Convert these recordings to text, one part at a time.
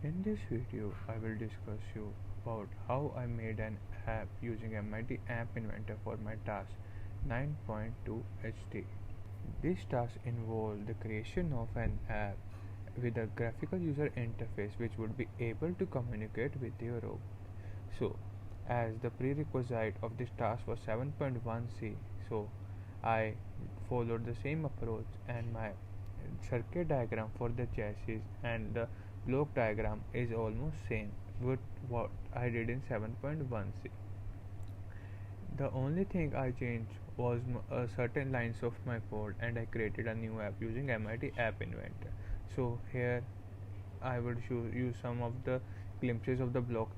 In this video, I will discuss you about how I made an app using MIT App Inventor for my task 9.2 HD. This task involved the creation of an app with a graphical user interface which would be able to communicate with your robot. So, as the prerequisite of this task was 7.1c, so I followed the same approach, and my circuit diagram for the chassis and the block diagram is almost same with what I did in 7.1c. The only thing I changed was certain lines of my code, and I created a new app using MIT App Inventor. So here I would show you some of the glimpses of the block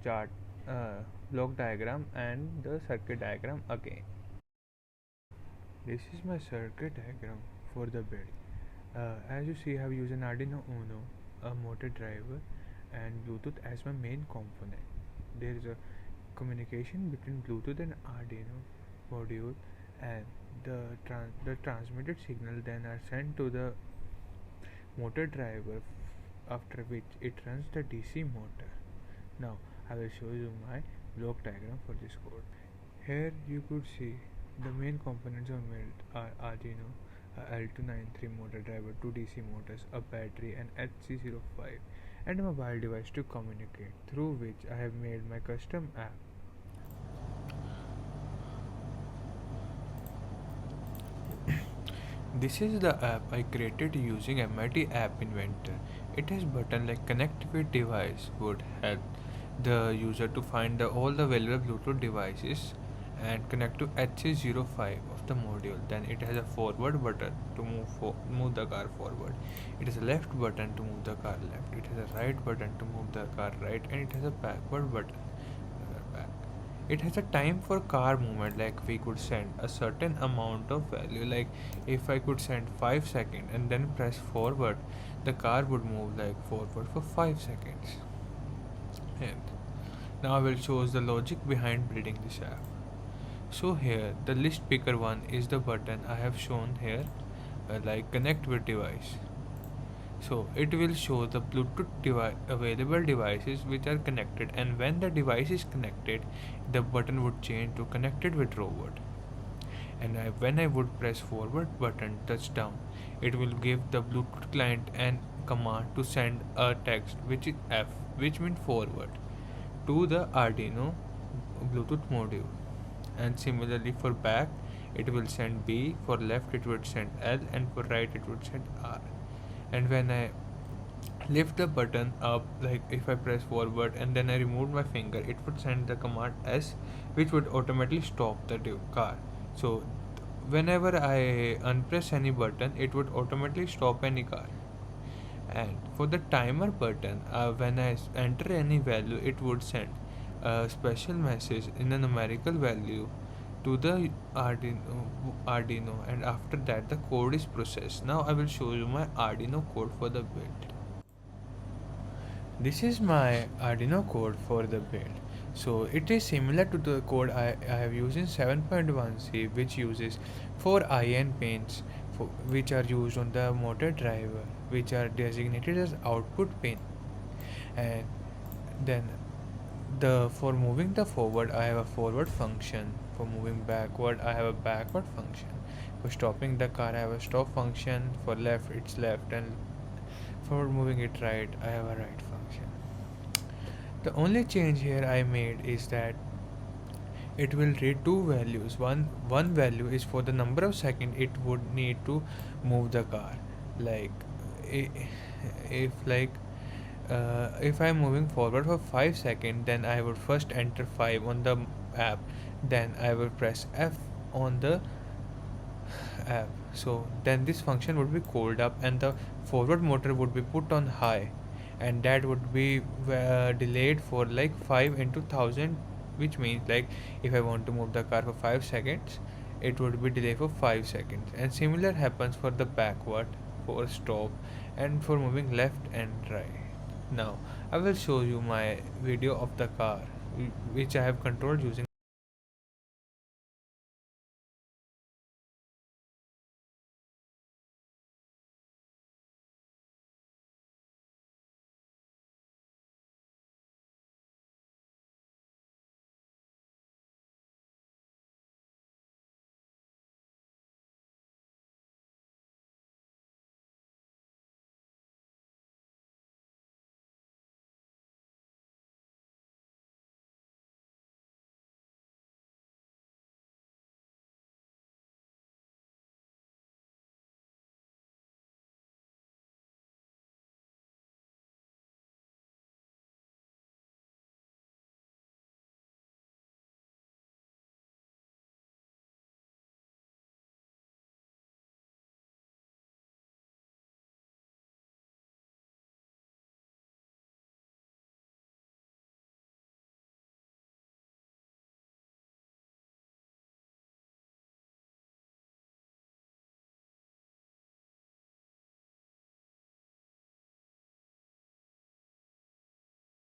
diagram and the circuit diagram again. This is my circuit diagram for the build. As you see, I have used an Arduino Uno, a motor driver, and Bluetooth as my main component. There is a communication between Bluetooth and Arduino module, and the transmitted signal then are sent to the motor driver, after which it runs the DC motor. Now I will show you my block diagram for this code. Here you could see the main components of build are Arduino, a L293 motor driver, two DC motors, a battery, an HC05, and a mobile device to communicate, through which I have made my custom app. This is the app I created using MIT App Inventor. It has button like connect with device would help the user to find all the available Bluetooth devices and connect to HC05 of the module. Then it has a forward button to move the car forward. It has a left button to move the car left. It has a right button to move the car right, and it has a backward button back. It has a time for car movement, like we could send a certain amount of value, like if I could send 5 seconds and then press forward, the car would move like forward for 5 seconds. And now I will show the logic behind building this app. So here the list picker one is the button I have shown here, like connect with device. So it will show the Bluetooth available devices which are connected, and when the device is connected, the button would change to connected with robot. And when I would press forward button touchdown, it will give the Bluetooth client an command to send a text which is F, which means forward, to the Arduino Bluetooth module. And similarly for back, it will send B, for left it would send L, and for right it would send R. And when I lift the button up, like if I press forward and then I remove my finger, it would send the command S, which would automatically stop the car. So whenever I unpress any button, it would automatically stop any car. And for the timer button, when I enter any value, it would send a special message in a numerical value to the Arduino, and after that the code is processed. Now I will show you my Arduino code for the build. This is my Arduino code for the build. So it is similar to the code I have used in 7.1c, which uses 4 IN pins which are used on the motor driver, which are designated as output pin. And then for moving the forward, I have a forward function. For moving backward, I have a backward function. For stopping the car, I have a stop function. For left, it's left, and for moving it right, I have a right function. The only change here I made is that it will read two values. One value is for the number of seconds it would need to move the car. Like if I'm moving forward for 5 seconds, then I would first enter 5 on the app, then I will press F on the app. So then this function would be called up, and the forward motor would be put on high, and that would be delayed for like 5 into 1000, which means like if I want to move the car for 5 seconds, it would be delayed for 5 seconds. And similar happens for the backward, for stop, and for moving left and right. Now I will show you my video of the car which I have controlled using